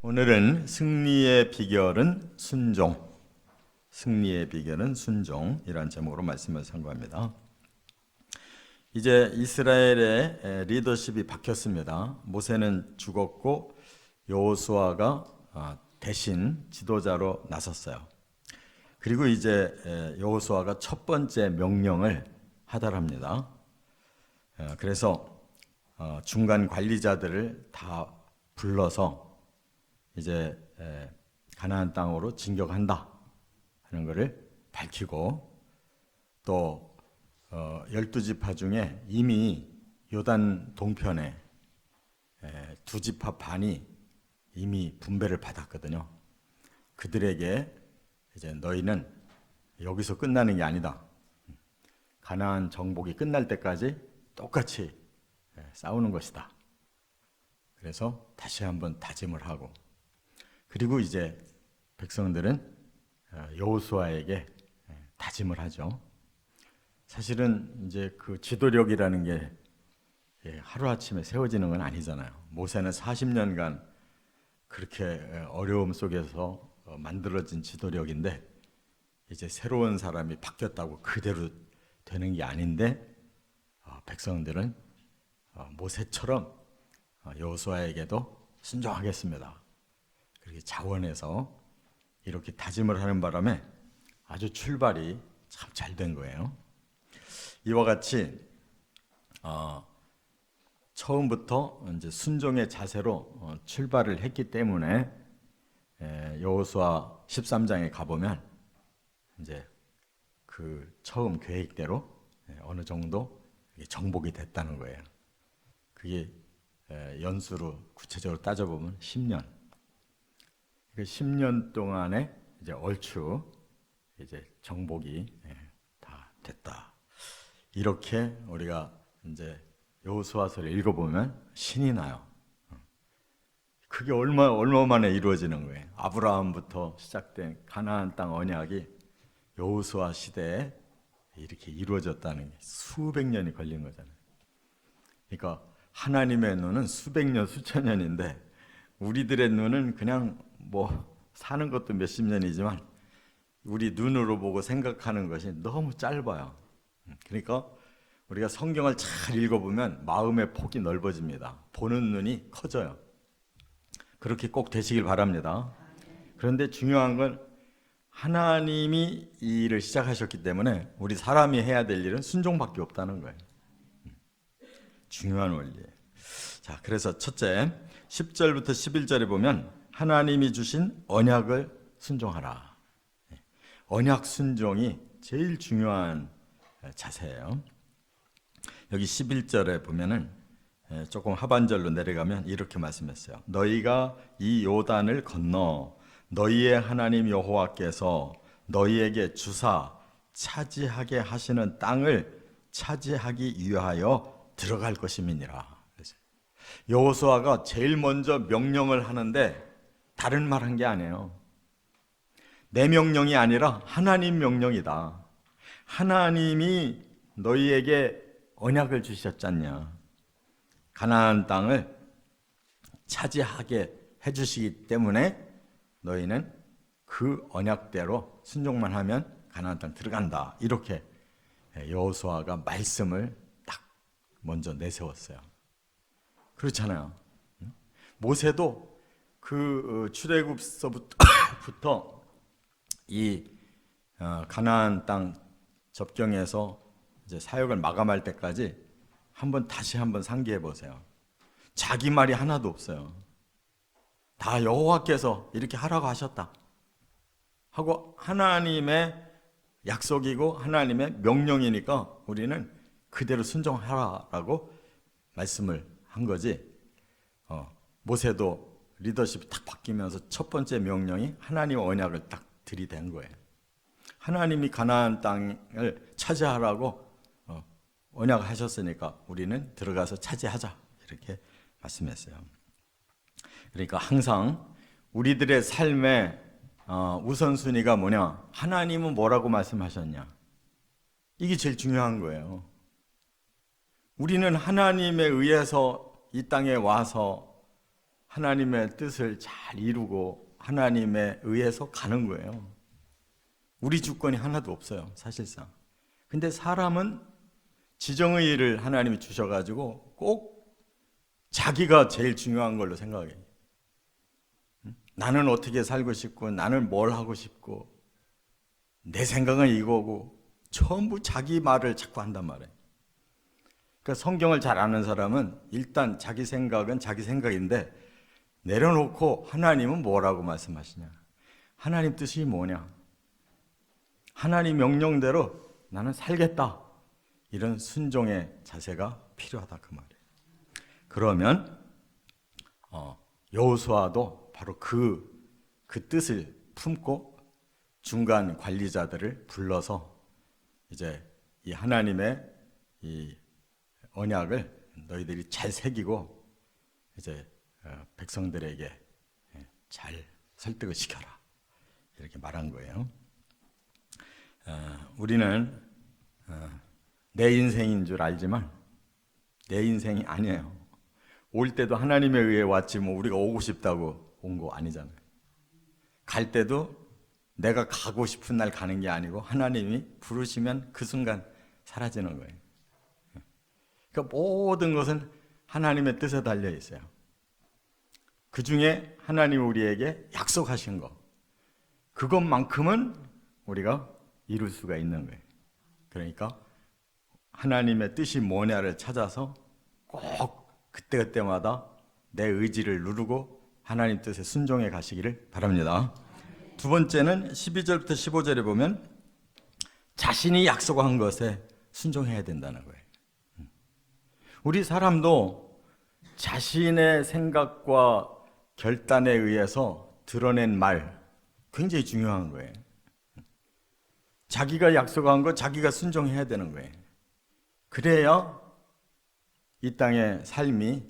오늘은 승리의 비결은 순종, 승리의 비결은 순종이라는 제목으로 말씀을 선고합니다. 이제 이스라엘의 리더십이 바뀌었습니다. 모세는 죽었고 여호수아가 대신 지도자로 나섰어요. 그리고 이제 여호수아가 첫 번째 명령을 하달합니다. 그래서 중간 관리자들을 다 불러서 이제 가나안 땅으로 진격한다 하는 것을 밝히고, 또 12지파 중에 이미 요단 동편에 두 지파 반이 이미 분배를 받았거든요. 그들에게 이제 너희는 여기서 끝나는 게 아니다. 가나안 정복이 끝날 때까지 똑같이 싸우는 것이다. 그래서 다시 한번 다짐을 하고, 그리고 이제 백성들은 여호수아에게 다짐을 하죠. 사실은 이제 그 지도력이라는 게 하루아침에 세워지는 건 아니잖아요. 모세는 40년간 그렇게 어려움 속에서 만들어진 지도력인데, 이제 새로운 사람이 바뀌었다고 그대로 되는 게 아닌데, 백성들은 모세처럼 여호수아에게도 순종하겠습니다. 그렇게 자원해서 이렇게 다짐을 하는 바람에 아주 출발이 참 잘 된 거예요. 이와 같이 처음부터 이제 순종의 자세로 출발을 했기 때문에 여호수아 13장에 가보면 이제 그 처음 계획대로 어느 정도 정복이 됐다는 거예요. 그게 연수로 구체적으로 따져보면 10년. 그 10년 동안에 이제 얼추 이제 정복이 다 됐다. 이렇게 우리가 이제 여호수아서를 읽어보면 신이 나요. 그게 얼마 만에 이루어지는 거예요. 아브라함부터 시작된 가나안 땅 언약이 여호수아 시대에 이렇게 이루어졌다는 게 수백 년이 걸린 거잖아요. 그러니까 하나님의 눈은 수백 년, 수천 년인데 우리들의 눈은 그냥 뭐 사는 것도 몇십 년이지만 우리 눈으로 보고 생각하는 것이 너무 짧아요. 그러니까 우리가 성경을 잘 읽어보면 마음의 폭이 넓어집니다. 보는 눈이 커져요. 그렇게 꼭 되시길 바랍니다. 그런데 중요한 건 하나님이 이 일을 시작하셨기 때문에 우리 사람이 해야 될 일은 순종밖에 없다는 거예요. 중요한 원리예요. 자, 그래서 첫째 10절부터 11절에 보면 하나님이 주신 언약을 순종하라. 언약 순종이 제일 중요한 자세예요. 여기 11절에 보면은 조금 하반절로 내려가면 이렇게 말씀했어요. 너희가 이 요단을 건너 너희의 하나님 여호와께서 너희에게 주사 차지하게 하시는 땅을 차지하기 위하여 들어갈 것임이니라. 여호수아가 제일 먼저 명령을 하는데 다른 말 한 게 아니에요. 내 명령이 아니라 하나님 명령이다. 하나님이 너희에게 언약을 주셨잖냐. 가나안 땅을 차지하게 해주시기 때문에 너희는 그 언약대로 순종만 하면 가나안 땅 들어간다. 이렇게 여호수아가 말씀을 딱 먼저 내세웠어요. 그렇잖아요. 모세도 그 출애굽서부터 이 가나안 땅 접경에서 이제 사역을 마감할 때까지 다시 한번 상기해 보세요. 자기 말이 하나도 없어요. 다 여호와께서 이렇게 하라고 하셨다 하고 하나님의 약속이고 하나님의 명령이니까 우리는 그대로 순종하라라고 말씀을 한 거지. 모세도 리더십이 딱 바뀌면서 첫 번째 명령이 하나님 언약을 딱 들이댄 거예요. 하나님이 가나안 땅을 차지하라고 언약하셨으니까 우리는 들어가서 차지하자 이렇게 말씀했어요. 그러니까 항상 우리들의 삶의 우선순위가 뭐냐? 하나님은 뭐라고 말씀하셨냐? 이게 제일 중요한 거예요. 우리는 하나님에 의해서 이 땅에 와서 하나님의 뜻을 잘 이루고 하나님에 의해서 가는 거예요. 우리 주권이 하나도 없어요, 사실상. 근데 사람은 지정의 일을 하나님이 주셔가지고 꼭 자기가 제일 중요한 걸로 생각해요. 나는 어떻게 살고 싶고, 나는 뭘 하고 싶고, 내 생각은 이거고, 전부 자기 말을 자꾸 한단 말이에요. 그러니까 성경을 잘 아는 사람은 일단 자기 생각은 자기 생각인데 내려놓고 하나님은 뭐라고 말씀하시냐, 하나님 뜻이 뭐냐, 하나님 명령대로 나는 살겠다, 이런 순종의 자세가 필요하다, 그 말이에요. 그러면 여호수아도 바로 그 뜻을 품고 중간 관리자들을 불러서 이제 이 하나님의 이 언약을 너희들이 잘 새기고 이제 백성들에게 잘 설득을 시켜라, 이렇게 말한 거예요. 우리는 내 인생인 줄 알지만 내 인생이 아니에요. 올 때도 하나님에 의해 왔지 뭐 우리가 오고 싶다고 온 거 아니잖아요. 갈 때도 내가 가고 싶은 날 가는 게 아니고 하나님이 부르시면 그 순간 사라지는 거예요. 그러니까 모든 것은 하나님의 뜻에 달려 있어요. 그 중에 하나님이 우리에게 약속하신 것, 그것만큼은 우리가 이룰 수가 있는 거예요. 그러니까 하나님의 뜻이 뭐냐를 찾아서 꼭 그때그때마다 내 의지를 누르고 하나님 뜻에 순종해 가시기를 바랍니다. 두 번째는 12절부터 15절에 보면 자신이 약속한 것에 순종해야 된다는 거예요. 우리 사람도 자신의 생각과 결단에 의해서 드러낸 말, 굉장히 중요한 거예요. 자기가 약속한 거 자기가 순종해야 되는 거예요. 그래야 이 땅의 삶이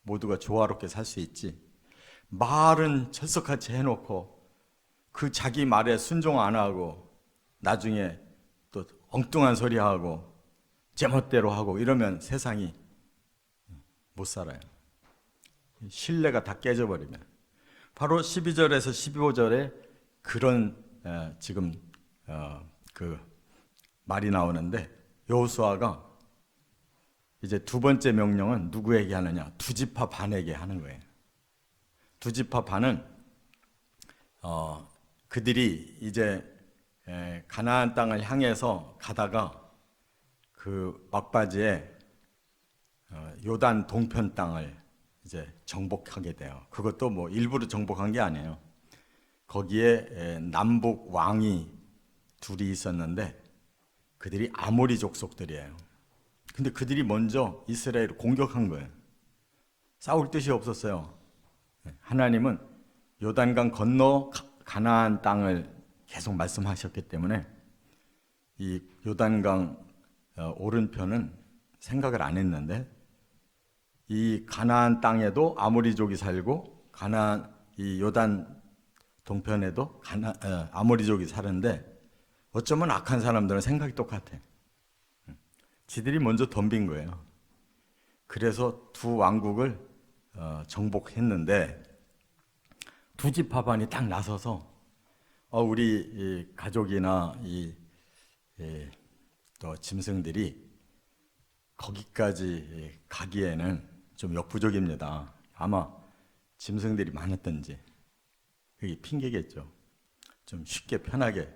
모두가 조화롭게 살 수 있지. 말은 철석같이 해놓고 그 자기 말에 순종 안 하고 나중에 또 엉뚱한 소리 하고 제멋대로 하고 이러면 세상이 못 살아요. 신뢰가 다 깨져버리면. 바로 12절에서 15절에 그런 지금 그 말이 나오는데, 여호수아가 이제 두 번째 명령은 누구에게 하느냐, 두 지파 반에게 하는 거예요. 두 지파 반은 그들이 이제 가나안 땅을 향해서 가다가 그 막바지에 요단 동편 땅을 이제 정복하게 돼요. 그것도 뭐 일부러 정복한 게 아니에요. 거기에 남북 왕이 둘이 있었는데 그들이 아모리 족속들이에요. 근데 그들이 먼저 이스라엘을 공격한 거예요. 싸울 뜻이 없었어요. 하나님은 요단강 건너 가나안 땅을 계속 말씀하셨기 때문에 이 요단강 오른편은 생각을 안 했는데, 이 가나안 땅에도 아모리족이 살고 이 요단 동편에도 아모리족이 사는데 어쩌면 악한 사람들은 생각이 똑같아. 지들이 먼저 덤빈 거예요. 그래서 두 왕국을 정복했는데 두 지파반이 딱 나서서 우리 이 가족이나 또 짐승들이 거기까지 가기에는 좀 역부족입니다. 아마 짐승들이 많았던지 그게 핑계겠죠. 좀 쉽게 편하게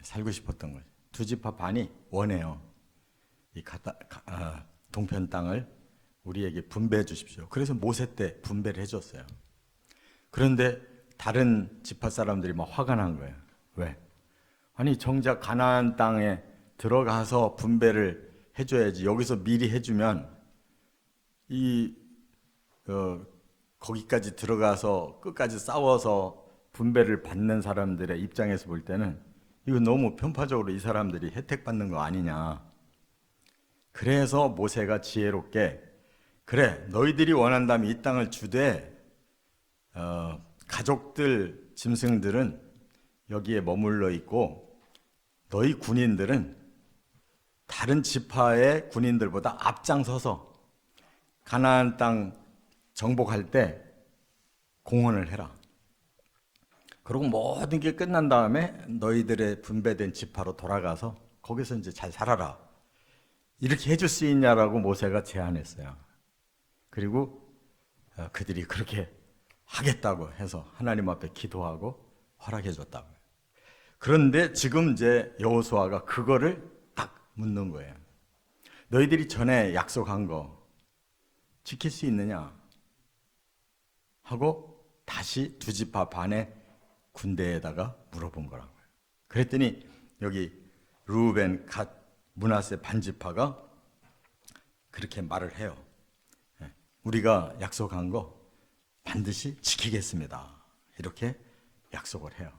살고 싶었던 거예요. 두 지파 반이 원해요. 이 동편 땅을 우리에게 분배해 주십시오. 그래서 모세 때 분배를 해줬어요. 그런데 다른 지파 사람들이 막 화가 난 거예요. 왜? 아니 정작 가나안 땅에 들어가서 분배를 해줘야지. 여기서 미리 해주면 거기까지 들어가서 끝까지 싸워서 분배를 받는 사람들의 입장에서 볼 때는 이거 너무 편파적으로 이 사람들이 혜택 받는 거 아니냐. 그래서 모세가 지혜롭게, 그래 너희들이 원한다면 이 땅을 주되 가족들 짐승들은 여기에 머물러 있고 너희 군인들은 다른 지파의 군인들보다 앞장서서 가나안 땅 정복할 때 공헌을 해라. 그리고 모든 게 끝난 다음에 너희들의 분배된 지파로 돌아가서 거기서 이제 잘 살아라. 이렇게 해줄 수 있냐라고 모세가 제안했어요. 그리고 그들이 그렇게 하겠다고 해서 하나님 앞에 기도하고 허락해 줬다고. 그런데 지금 이제 여호수아가 그거를 딱 묻는 거예요. 너희들이 전에 약속한 거 지킬 수 있느냐? 하고 다시 두 지파 반의 군대에다가 물어본 거라고요. 그랬더니 여기 르우벤, 갓, 므낫세 반지파가 그렇게 말을 해요. 우리가 약속한 거 반드시 지키겠습니다. 이렇게 약속을 해요.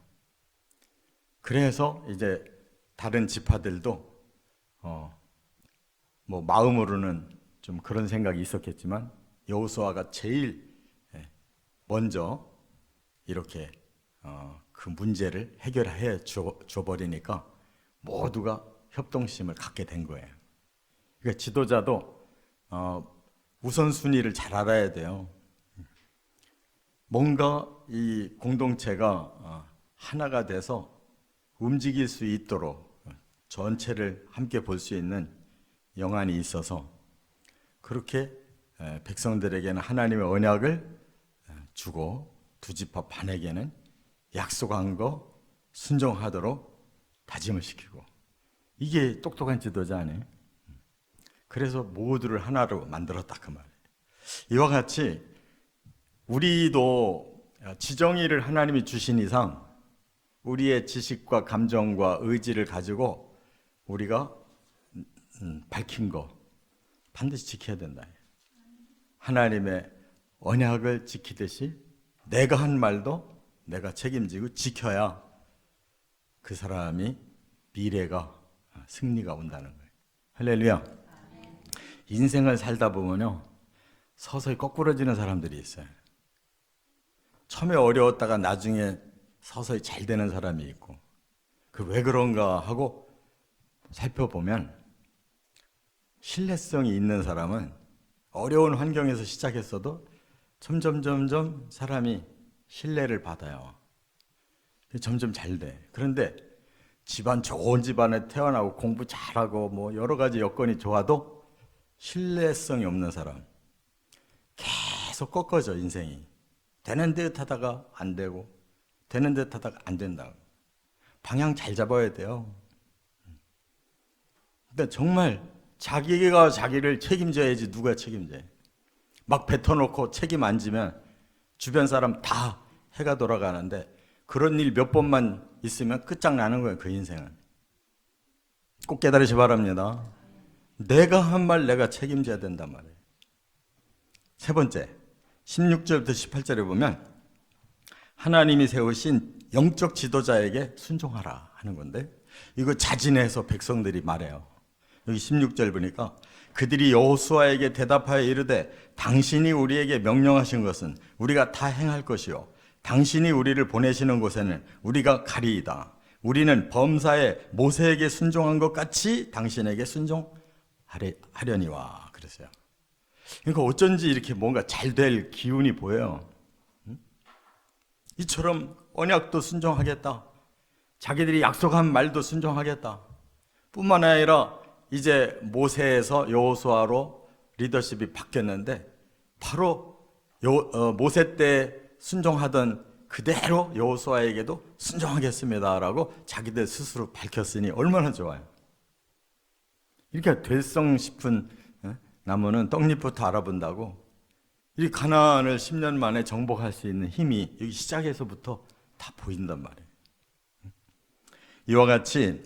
그래서 이제 다른 지파들도 뭐 마음으로는 좀 그런 생각이 있었겠지만 여호수아가 제일 먼저 이렇게 그 문제를 해결해 줘버리니까 모두가 협동심을 갖게 된 거예요. 그러니까 지도자도 우선순위를 잘 알아야 돼요. 뭔가 이 공동체가 하나가 돼서 움직일 수 있도록 전체를 함께 볼 수 있는 영안이 있어서 그렇게 백성들에게는 하나님의 언약을 주고 두 지파 반에게는 약속한 거 순종하도록 다짐을 시키고, 이게 똑똑한 지도자 아니에요? 그래서 모두를 하나로 만들었다 그 말이에요. 이와 같이 우리도 지정의를 하나님이 주신 이상 우리의 지식과 감정과 의지를 가지고 우리가 밝힌 거 반드시 지켜야 된다. 하나님의 언약을 지키듯이 내가 한 말도 내가 책임지고 지켜야 그 사람이 미래가 승리가 온다는 거예요. 할렐루야. 인생을 살다 보면요 서서히 거꾸러지는 사람들이 있어요. 처음에 어려웠다가 나중에 서서히 잘 되는 사람이 있고, 그 왜 그런가 하고 살펴보면 신뢰성이 있는 사람은 어려운 환경에서 시작했어도 점점 사람이 신뢰를 받아요. 점점 잘 돼. 그런데 집안 좋은 집안에 태어나고 공부 잘하고 뭐 여러 가지 여건이 좋아도 신뢰성이 없는 사람 계속 꺾어져. 인생이 되는 듯 하다가 안 되고 되는 듯 하다가 안 된다고. 방향 잘 잡아야 돼요. 근데 정말 자기가 자기를 책임져야지. 누가 책임져요? 막 뱉어놓고 책임 안 지면 주변 사람 다 해가 돌아가는데, 그런 일 몇 번만 있으면 끝장나는 거예요. 그 인생은. 꼭 깨달으시 바랍니다. 내가 한 말 내가 책임져야 된단 말이에요. 세 번째, 16절부터 18절에 보면 하나님이 세우신 영적 지도자에게 순종하라 하는 건데, 이거 자진해서 백성들이 말해요. 여기 16절 보니까 그들이 여호수아에게 대답하여 이르되 당신이 우리에게 명령하신 것은 우리가 다 행할 것이요 당신이 우리를 보내시는 곳에는 우리가 가리이다. 우리는 범사에 모세에게 순종한 것 같이 당신에게 순종하려니와. 그랬어요. 그러니까 어쩐지 이렇게 뭔가 잘 될 기운이 보여요. 이처럼 언약도 순종하겠다, 자기들이 약속한 말도 순종하겠다, 뿐만 아니라 이제 모세에서 여호수아로 리더십이 바뀌었는데 바로 모세 때 순종하던 그대로 여호수아에게도 순종하겠습니다라고 자기들 스스로 밝혔으니 얼마나 좋아요. 이렇게 될성 싶은 나무는 떡잎부터 알아본다고, 이 가나안을 10년 만에 정복할 수 있는 힘이 여기 시작에서부터 다 보인단 말이에요. 이와 같이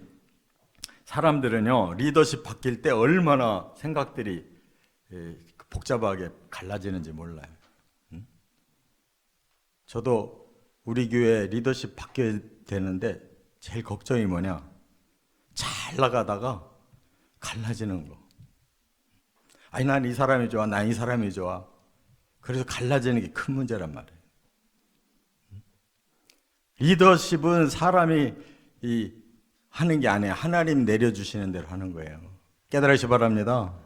사람들은요 리더십 바뀔 때 얼마나 생각들이 복잡하게 갈라지는지 몰라요. 저도 우리 교회 리더십 바뀌어야 되는데 제일 걱정이 뭐냐, 잘 나가다가 갈라지는 거. 아니 난 이 사람이 좋아, 난 이 사람이 좋아. 그래서 갈라지는 게 큰 문제란 말이에요. 리더십은 사람이 하는 게 아니에요. 하나님 내려주시는 대로 하는 거예요. 깨달으시 바랍니다.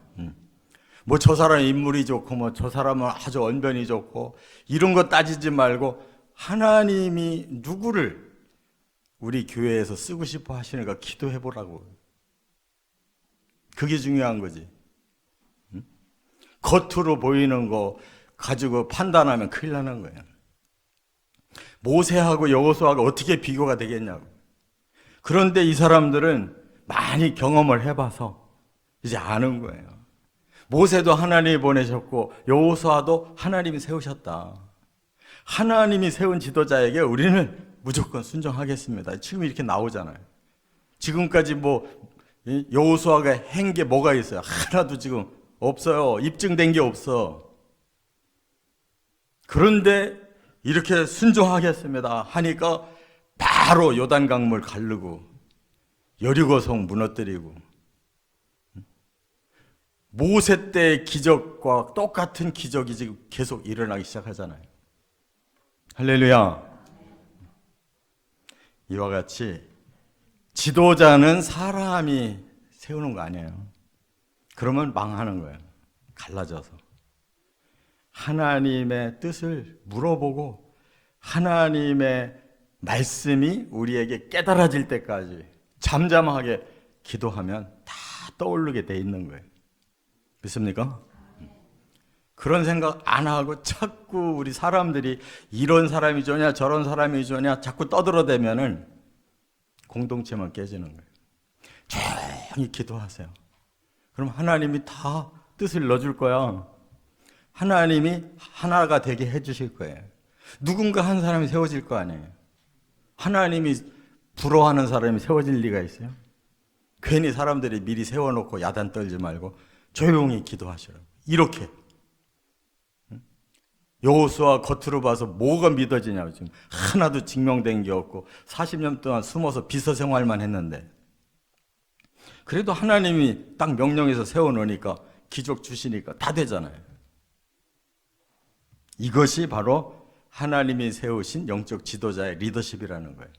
뭐 저 사람 인물이 좋고 뭐 저 사람은 아주 언변이 좋고 이런 거 따지지 말고 하나님이 누구를 우리 교회에서 쓰고 싶어 하시는가 기도해 보라고. 그게 중요한 거지. 응? 겉으로 보이는 거 가지고 판단하면 큰일 나는 거예요. 모세하고 여호수아가 어떻게 비교가 되겠냐고. 그런데 이 사람들은 많이 경험을 해봐서 이제 아는 거예요. 모세도 하나님이 보내셨고 여호수아도 하나님이 세우셨다. 하나님이 세운 지도자에게 우리는 무조건 순종하겠습니다. 지금 이렇게 나오잖아요. 지금까지 뭐 여호수아가 한 게 뭐가 있어요? 하나도 지금 없어요. 입증된 게 없어. 그런데 이렇게 순종하겠습니다 하니까 바로 요단강물 가르고 여리고성 무너뜨리고 모세 때의 기적과 똑같은 기적이 지금 계속 일어나기 시작하잖아요. 할렐루야. 이와 같이 지도자는 사람이 세우는 거 아니에요. 그러면 망하는 거예요. 갈라져서. 하나님의 뜻을 물어보고 하나님의 말씀이 우리에게 깨달아질 때까지 잠잠하게 기도하면 다 떠오르게 돼 있는 거예요. 믿습니까? 그런 생각 안 하고 자꾸 우리 사람들이 이런 사람이 좋냐 저런 사람이 좋냐 자꾸 떠들어대면은 공동체만 깨지는 거예요. 조용히 기도하세요. 그럼 하나님이 다 뜻을 넣어줄 거야. 하나님이 하나가 되게 해주실 거예요. 누군가 한 사람이 세워질 거 아니에요. 하나님이 부러워하는 사람이 세워질 리가 있어요? 괜히 사람들이 미리 세워놓고 야단 떨지 말고 조용히 기도하시라고. 이렇게. 여호수아 겉으로 봐서 뭐가 믿어지냐고. 지금 하나도 증명된 게 없고 40년 동안 숨어서 비서 생활만 했는데 그래도 하나님이 딱 명령해서 세워놓으니까 기적 주시니까 다 되잖아요. 이것이 바로 하나님이 세우신 영적 지도자의 리더십이라는 거예요.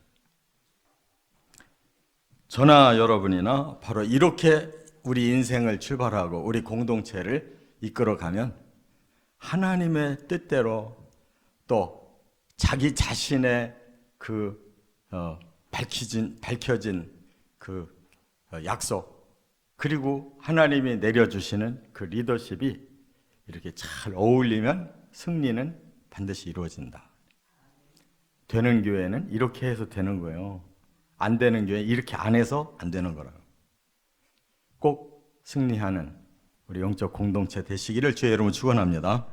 저나 여러분이나 바로 이렇게 우리 인생을 출발하고 우리 공동체를 이끌어가면 하나님의 뜻대로 또 자기 자신의 그 밝혀진 그 약속 그리고 하나님이 내려주시는 그 리더십이 이렇게 잘 어울리면 승리는 반드시 이루어진다. 되는 교회는 이렇게 해서 되는 거예요. 안 되는 교회 이렇게 안 해서 안 되는 거라고. 꼭 승리하는 우리 영적 공동체 되시기를 주의 이름으로 축원합니다.